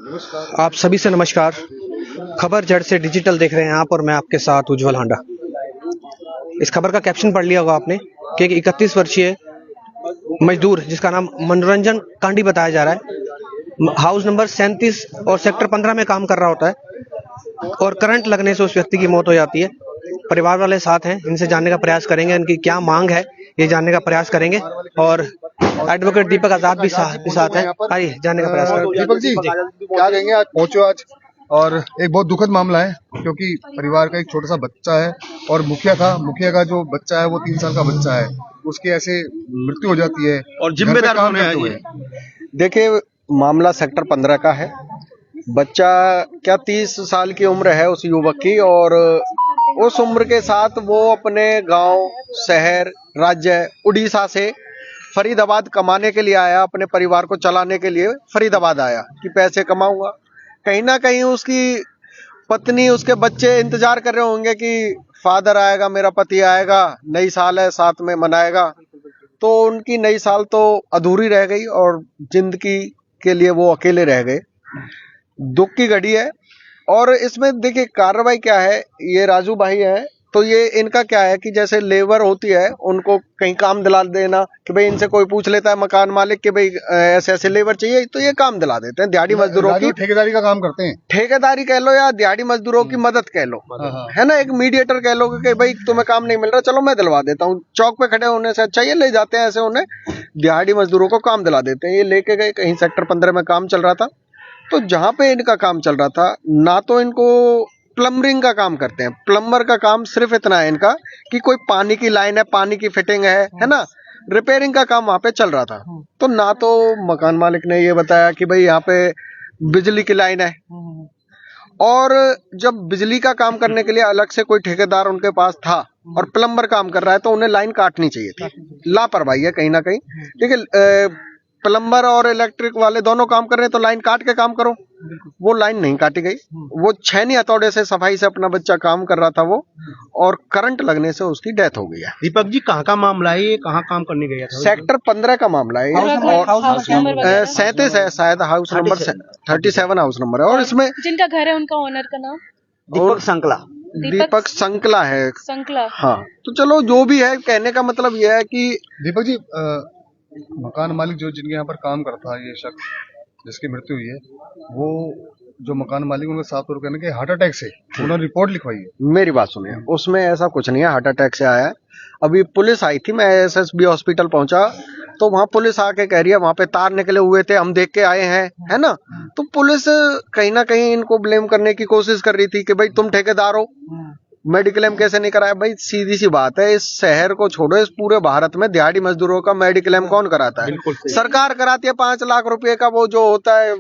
आप सभी से नमस्कार। खबर जड़ से डिजिटल देख रहे हैं आप और मैं आपके साथ उज्जवल हांडा। इस खबर का कैप्शन पढ़ लिया होगा आपने कि एक 31 वर्षीय मजदूर जिसका नाम मनोरंजन कांडी बताया जा रहा है, हाउस नंबर 37 और सेक्टर 15 में काम कर रहा होता है और करंट लगने से उस व्यक्ति की मौत हो जाती है। परिवार वाले साथ हैं, इनसे जानने का प्रयास करेंगे, इनकी क्या मांग है ये जानने का प्रयास करेंगे और एडवोकेट दीपक आजाद भी साथ है। आइए जानने का प्रयास करें। दीपक जी, क्या कहेंगे? आज पहुंचो आज, और एक बहुत दुखद मामला है क्योंकि परिवार का एक छोटा सा बच्चा है और मुखिया का जो बच्चा है वो 3 साल का बच्चा है, उसकी ऐसे मृत्यु हो जाती है और जिम्मेदार कौन है ये? देखिए, मामला सेक्टर 15 का है। बच्चा क्या 30 साल की उम्र है उस युवक की, और उस उम्र के साथ वो अपने गांव, शहर, राज्य उड़ीसा से फरीदाबाद कमाने के लिए आया, अपने परिवार को चलाने के लिए फरीदाबाद आया कि पैसे कमाऊंगा। कहीं ना कहीं उसकी पत्नी, उसके बच्चे इंतजार कर रहे होंगे कि फादर आएगा, मेरा पति आएगा, नई साल है, साथ में मनाएगा। तो उनकी नई साल तो अधूरी रह गई और जिंदगी के लिए वो अकेले रह गए। दुख की घड़ी है। और इसमें देखिए कार्रवाई क्या है, ये राजू भाई है तो ये इनका क्या है कि जैसे लेबर होती है, उनको कहीं काम दिला देना कि भाई इनसे कोई पूछ लेता है मकान मालिक कि भाई ऐसे ऐसे लेबर चाहिए, तो ये काम दिला देते हैं। दिहाड़ी मजदूरों की ठेकेदारी का काम करते हैं, ठेकेदारी कह लो या दिहाड़ी मजदूरों की मदद कह लो, है ना, एक मीडिएटर कह लो कि भाई तुम्हें काम नहीं मिल रहा, चलो मैं दिलवा देता हूँ। चौक पे खड़े होने से अच्छा ये ले जाते हैं, ऐसे उन्हें दिहाड़ी मजदूरों को काम दिला देते हैं। ये लेके गए, कहीं सेक्टर 15 में काम चल रहा था, तो जहां पे इनका काम चल रहा था ना, तो इनको प्लम्बरिंग का काम करते हैं। प्लम्बर का काम सिर्फ इतना है इनका कि कोई पानी की लाइन है, पानी की फिटिंग है ना, रिपेयरिंग का काम वहां पे चल रहा था। तो ना तो मकान मालिक ने ये बताया कि भाई यहाँ पे बिजली की लाइन है, और जब बिजली का काम करने के लिए अलग से कोई ठेकेदार उनके पास था और प्लम्बर काम कर रहा है, तो उन्हें लाइन काटनी चाहिए थी। लापरवाही है कहीं ना कहीं। देखिए, प्लम्बर और इलेक्ट्रिक वाले दोनों काम कर रहे हैं तो लाइन काट के काम करो। वो लाइन नहीं काटी गई। वो छेनी हथौड़े से सफाई से अपना बच्चा काम कर रहा था वो, और करंट लगने से उसकी डेथ हो गई है। दीपक जी, कहाँ का मामला है ये, कहाँ काम करने गया था? सेक्टर 15 का मामला है, और 37 है शायद, हाउस नंबर 37 हाउस नंबर है। और इसमें जिनका घर है उनका ओनर का नाम दीपक संकला है। संकला। हाँ, तो चलो जो भी है, कहने का मतलब यह है कि दीपक जी, मकान मालिक जिनके यहाँ पर काम करता है, ये शख्स जिसकी मृत्यु हुई है, वो जो मकान मालिक उनके साथ और कहने के हार्ट अटैक से उन्होंने रिपोर्ट लिखवाई है। मेरी बात सुनिए, उसमें ऐसा कुछ नहीं है, हार्ट अटैक से आया है। अभी पुलिस आई थी, मैं एसएसबी हॉस्पिटल पहुंचा तो वहां पुलिस आके कह रही है वहां पे तार निकले हुए थे, हम देख के आए हैं, है ना। तो पुलिस कहीं ना कहीं इनको ब्लेम करने की कोशिश कर रही थी कि भाई तुम ठेकेदार हो, मेडिक्लेम कैसे नहीं कराया। भाई सीधी सी बात है, इस शहर को छोड़ो, इस पूरे भारत में दिहाड़ी मजदूरों का मेडिक्लेम कौन कराता है? सरकार कराती है। 5 लाख रुपए का वो जो होता है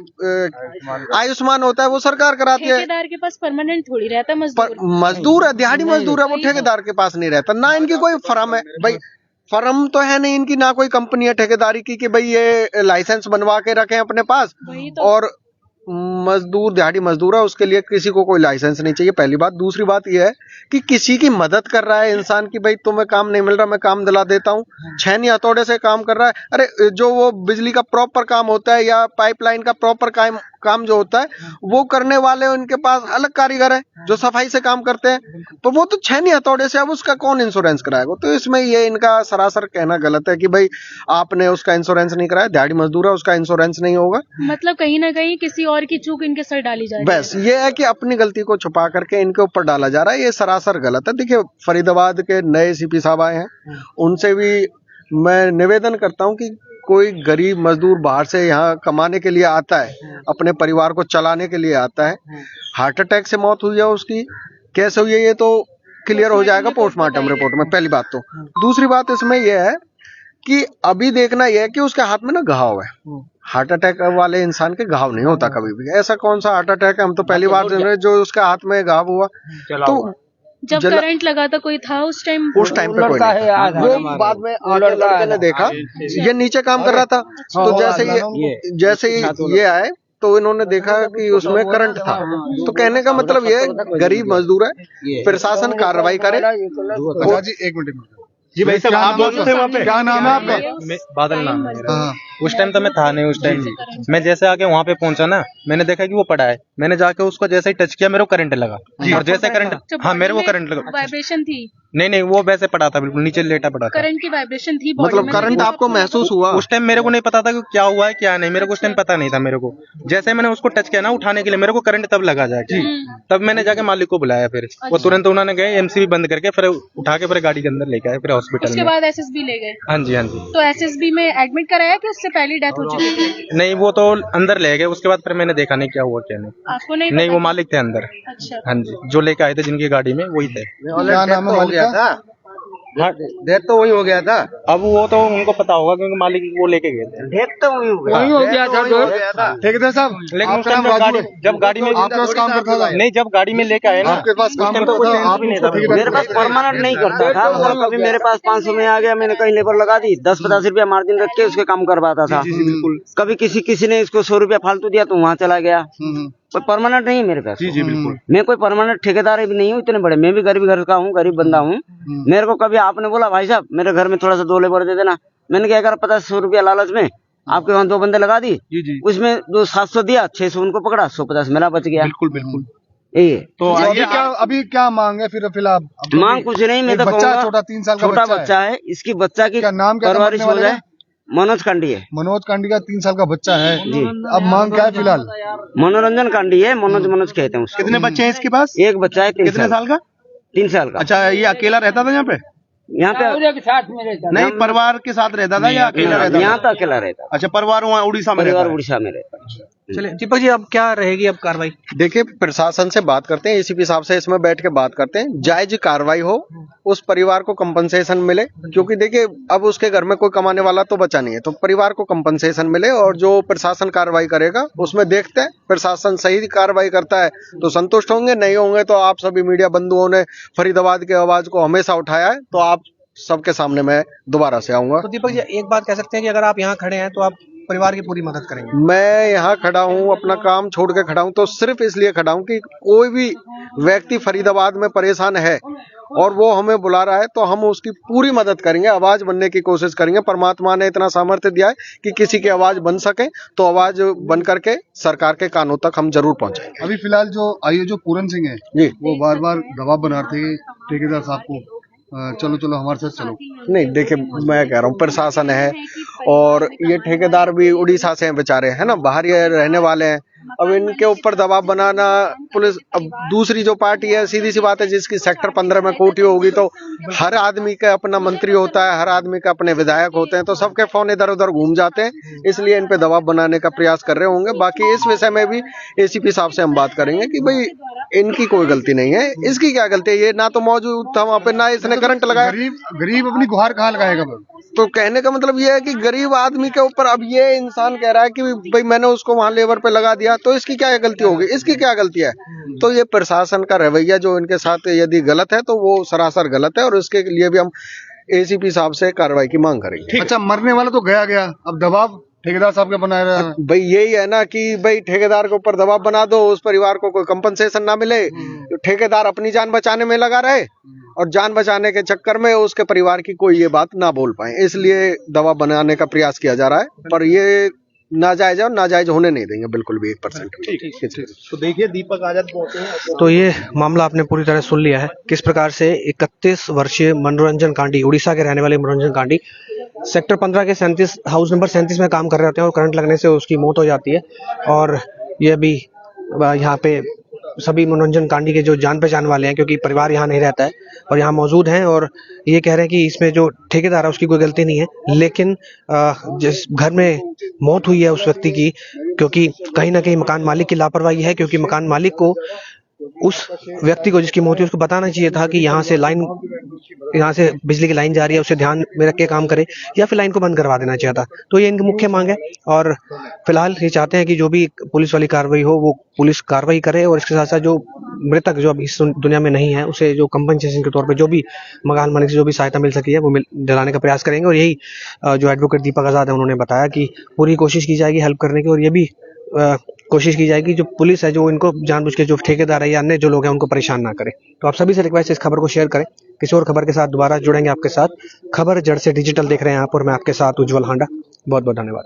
आयुष्मान होता है, वो सरकार कराती है। ठेकेदार के पास परमानेंट थोड़ी रहता मजदूर है, दिहाड़ी मजदूर है, वो ठेकेदार के पास नहीं रहता। ना इनकी कोई फर्म है भाई, फर्म तो है नहीं इनकी, ना कोई कंपनी है ठेकेदारी की कि भाई ये लाइसेंस बनवा के रखें अपने पास। और मजदूर, दिहाड़ी मजदूर है, उसके लिए किसी को कोई लाइसेंस नहीं चाहिए, पहली बात। दूसरी बात यह है कि किसी की मदद कर रहा है इंसान की, भाई तुम्हें काम नहीं मिल रहा, मैं काम दिला देता हूँ, छेनी हथौड़े से काम कर रहा है। अरे जो वो बिजली का प्रॉपर काम होता है या पाइपलाइन का प्रॉपर काम जो होता है, वो करने वाले उनके पास अलग कारीगर है जो सफाई से काम करते हैं, तो वो तो छेनी हथौड़े से, अब उसका कौन इंश्योरेंस कराएगा? तो इसमें ये इनका सरासर कहना गलत है कि भाई आपने उसका इंश्योरेंस नहीं कराया, दिहाड़ी मजदूर है, उसका इंश्योरेंस नहीं होगा। मतलब कहीं ना कहीं किसी और की चूक इनके सर डाली जा रही है। बस ये है कि अपनी गलती को छुपा करके इनके ऊपर डाला जा रहा है, ये सरासर गलत है। देखिए, फरीदाबाद के नए सीपी साहब आए हैं, उनसे भी मैं निवेदन करता हूं कि कोई गरीब मजदूर बाहर से यहाँ कमाने के लिए आता है, अपने परिवार को चलाने के लिए आता है, हार्ट अटैक से मौत हुई है उसकी, कैसे हुई है ये तो क्लियर हो जाएगा पोस्टमार्टम रिपोर्ट में, पहली बात तो। दूसरी बात इसमें यह है कि अभी देखना यह है कि उसके हाथ में ना घाव है। हार्ट अटैक वाले इंसान के घाव नहीं होता कभी भी। ऐसा कौन सा हार्ट अटैक है, हम तो पहली बार देख रहे हैं जो उसके हाथ में घाव हुआ। तो जब करंट लगा था कोई था उस टाइम पे कोई नहीं था। वो बाद में लड़के ने देखा, ये नीचे काम कर रहा था, तो जैसे ये आए तो इन्होंने देखा कि उसमें करंट था। तो कहने का मतलब ये गरीब मजदूर है, प्रशासन कार्रवाई करे। जी, एक मिनट। जी भाई साहब, आप मौजूद थे वहाँ पे? क्या नाम है आपका? बादल नाम है मेरा। हाँ। उस टाइम तो मैं था नहीं। उस टाइम मैं जैसे आके वहाँ पे पहुंचा ना, मैंने देखा कि वो पड़ा है। मैंने जाके उसको जैसे ही टच किया, मेरे को करंट लगा। और जैसे करंट, हाँ मेरे को करंट लगा। वाइब्रेशन थी, नहीं, वो वैसे पड़ा था, बिल्कुल नीचे लेटा पड़ा था। करंट की वाइब्रेशन थी body मतलब में। करंट आपको महसूस हुआ? उस टाइम मेरे को नहीं पता था कि क्या हुआ है क्या नहीं। मेरे को उस टाइम पता नहीं था। मेरे को जैसे मैंने उसको टच किया ना उठाने के लिए, मेरे को करंट तब लगा जाके। तब मैंने जाके मालिक को बुलाया। फिर वो तुरंत उन्होंने गए एमसीबी बंद करके, फिर उठा के फिर गाड़ी के अंदर लेके आए, फिर हॉस्पिटल उसके में। बाद एसएसबी ले गए। हाँ जी। तो एसएसबी में एडमिट कराया कि उससे पहले डेथ हो चुकी थी? नहीं, वो तो अंदर ले गए। उसके बाद फिर मैंने देखा नहीं क्या हुआ क्या नहीं। आपको नहीं नहीं, पता वो था? मालिक थे अंदर। अच्छा। हाँ जी, जो लेके आए थे जिनकी गाड़ी में वही थे। क्या नाम है मालिक का? डेथ तो वही हो गया था। अब वो तो उनको पता होगा क्योंकि मालिक वो लेके गए थे। डेथ तो वही हो गया था। ठेकेदार साहब, लेकिन उस आपका टाइम नाम राजू है? जब गाड़ी में आपके पास काम करता था? नहीं, जब गाड़ी में लेके आए ना, आपके पास काम उस टाइम करता तो था? कुछ आप भी नहीं उसको था। ठेकेदार मेरे पास परमानेंट नहीं करता था, मतलब कभी मेरे पास 500 में आ गया, मैंने कहीं लेबर लगा दी, 10-50 रुपया मार्जिन रख के उसके काम करवाता था। बिल्कुल। कभी किसी ने इसको 100 रुपया फालतू दिया तो वहाँ चला गया। कोई परमानेंट नहीं है मेरे पास। जी बिल्कुल। मैं कोई परमानेंट ठेकेदार भी नहीं हूँ इतने बड़े। मैं भी गरीब घर का हूँ, गरीब बंदा हूँ। मेरे को कभी आपने बोला भाई साहब मेरे घर में थोड़ा सा 2 लेबर दे देना, मैंने क्या करा 50-100 रुपया लालच में आपके वहाँ 2 बंदे लगा दी। उसमें 700 दिया, 600 उनको पकड़ा, 150 मेरा बच गया। बिल्कुल। यही है। तो अभी क्या मांग है फिर आप? मांग कुछ नहीं, मैं तो बच्चा कहूँगा छोटा 3 साल का छोटा बच्चा है, इसकी बच्चा की क्या नाम क्या था परवरिश मरने हो वाले जाए। मनोज कांडी है मनोज कांडी का 3 साल का बच्चा है जी। अब मांग क्या है फिलहाल? मनोरंजन कांडी है, मनोज कहते हैं उसको। कितने बच्चे हैं इसके पास? एक बच्चा है 3 कितने साल का? 3 साल का। अच्छा, ये अकेला रहता था यहाँ पे? यहाँ पे नहीं, परिवार के साथ रहता था या अकेला रहता यहाँ था? तो अकेला रहता है। अच्छा, परिवार वहाँ उड़ीसा में रहता परिवार है। उड़ीसा में रहता है। चलिए दीपक जी, अब क्या रहेगी अब कार्रवाई? देखिए, प्रशासन से बात करते हैं, एसीपी साहब से इसमें बैठ के बात करते हैं, जायज कार्रवाई हो, उस परिवार को कंपनसेशन मिले। क्योंकि देखिए अब उसके घर में कोई कमाने वाला तो बचा नहीं है, तो परिवार को कंपनसेशन मिले। और जो प्रशासन कार्रवाई करेगा उसमें देखते हैं, प्रशासन सही कार्रवाई करता है तो संतुष्ट होंगे, नहीं होंगे तो आप सभी मीडिया बंधुओं ने फरीदाबाद की आवाज को हमेशा उठाया है, तो आप सबके सामने मैं दोबारा से आऊंगा। तो दीपक जी, एक बात कह सकते हैं कि अगर आप यहाँ खड़े हैं तो आप परिवार की पूरी मदद करेंगे? मैं यहाँ खड़ा हूँ, अपना काम छोड़ के खड़ा हूँ, तो सिर्फ इसलिए खड़ा हूँ कि कोई भी व्यक्ति फरीदाबाद में परेशान है और वो हमें बुला रहा है तो हम उसकी पूरी मदद करेंगे, आवाज बनने की कोशिश करेंगे। परमात्मा ने इतना सामर्थ्य दिया है कि किसी की आवाज बन सके तो आवाज बन करके सरकार के कानों तक हम जरूर पहुंचाएंगे। अभी फिलहाल जो आइए जो पूरन सिंह है जी, वो बार बार दबाव बना रहे थे ठेकेदार साहब को, चलो हमारे साथ चलो। नहीं देखिए, मैं कह रहा हूँ प्रशासन है और ये ठेकेदार भी उड़ीसा से हैं बेचारे, है ना, बाहर ये रहने वाले हैं। अब इनके ऊपर दबाव बनाना पुलिस, अब दूसरी जो पार्टी है, सीधी सी बात है, जिसकी सेक्टर 15 में कोठी होगी तो हर आदमी का अपना मंत्री होता है, हर आदमी का अपने विधायक होते हैं, तो सबके फोन इधर उधर घूम जाते हैं, इसलिए इन पे दबाव बनाने का प्रयास कर रहे होंगे। बाकी इस विषय में भी एसीपी साहब से हम बात करेंगे कि भाई इनकी कोई गलती नहीं है, इसकी क्या गलती है, ये ना तो मौजूद था वहाँ पे, ना इसने करंट लगाया। गरीब अपनी गुहार कहाँ लगाएगा? तो कहने का मतलब ये है कि गरीब आदमी के ऊपर अब ये इंसान कह रहा है कि भाई मैंने उसको वहां लेबर पे लगा दिया, तो इसकी क्या गलती होगी, इसकी क्या गलती है? तो ये प्रशासन का रवैया जो इनके साथ यदि गलत है तो वो सरासर गलत है और उसके लिए भी हम एसीपी साहब से कार्रवाई की मांग करेंगे। अच्छा, मरने वाला तो गया, अब दबाव ठेकेदार साहब के बनाए रहे हैं। भाई यही है ना कि भाई ठेकेदार के ऊपर दबाव बना दो, उस परिवार को कोई कंपनसेशन ना मिले, तो ठेकेदार अपनी जान बचाने में लगा रहे और जान बचाने के चक्कर में उसके परिवार की कोई ये बात ना बोल पाए, इसलिए दबाव बनाने का प्रयास किया जा रहा है। पर ये नाजायज है और नाजायज होने नहीं देंगे बिल्कुल भी 1%। तो देखिए, दीपक आजाद पहुंचे हैं। तो ये मामला आपने पूरी तरह सुन लिया है, किस प्रकार से 31 वर्षीय मनोरंजन कांडी, उड़ीसा के रहने वाले मनोरंजन कांडी सेक्टर 15 के 37 हाउस नंबर 37 में काम कर रहे होते हैं और करंट लगने से उसकी मौत हो जाती है। और ये भी यहाँ पे सभी मनोरंजन कांडी के जो जान पहचान वाले हैं, क्योंकि परिवार यहाँ नहीं रहता है और यहाँ मौजूद हैं, और ये कह रहे हैं कि इसमें जो ठेकेदार है उसकी कोई गलती नहीं है, लेकिन जिस घर में मौत हुई है उस व्यक्ति की, क्योंकि कहीं ना कहीं मकान मालिक की लापरवाही है, क्योंकि मकान मालिक को उस व्यक्ति को जिसकी मौत हुई उसको बताना चाहिए था कि यहाँ से बिजली की लाइन जा रही है, उसे ध्यान में रख के काम करे, या फिर लाइन को बंद करवा देना चाहिए था। तो ये इनकी मुख्य मांग है और फिलहाल ये चाहते हैं कि जो भी पुलिस वाली कार्रवाई हो वो पुलिस कार्रवाई करे, और इसके साथ साथ जो मृतक जो अभी इस दुनिया में नहीं है उसे जो कंपनसेशन के तौर पे जो भी मकान मालिक से जो भी सहायता मिल सकी है वो दिलाने का प्रयास करेंगे। और यही जो एडवोकेट दीपक आजाद है उन्होंने बताया कि पूरी कोशिश की जाएगी हेल्प करने की, और ये भी कोशिश की जाएगी जो पुलिस है जो इनको जानबूझ के जो ठेकेदार है या अन्य जो लोग हैं उनको परेशान ना करे। तो आप सभी से रिक्वेस्ट है इस खबर को शेयर करें, किसी और खबर के साथ दोबारा जुड़ेंगे आपके साथ। खबर जड़ से डिजिटल देख रहे हैं आप और मैं आपके साथ उज्जवल हांडा। बहुत बहुत धन्यवाद।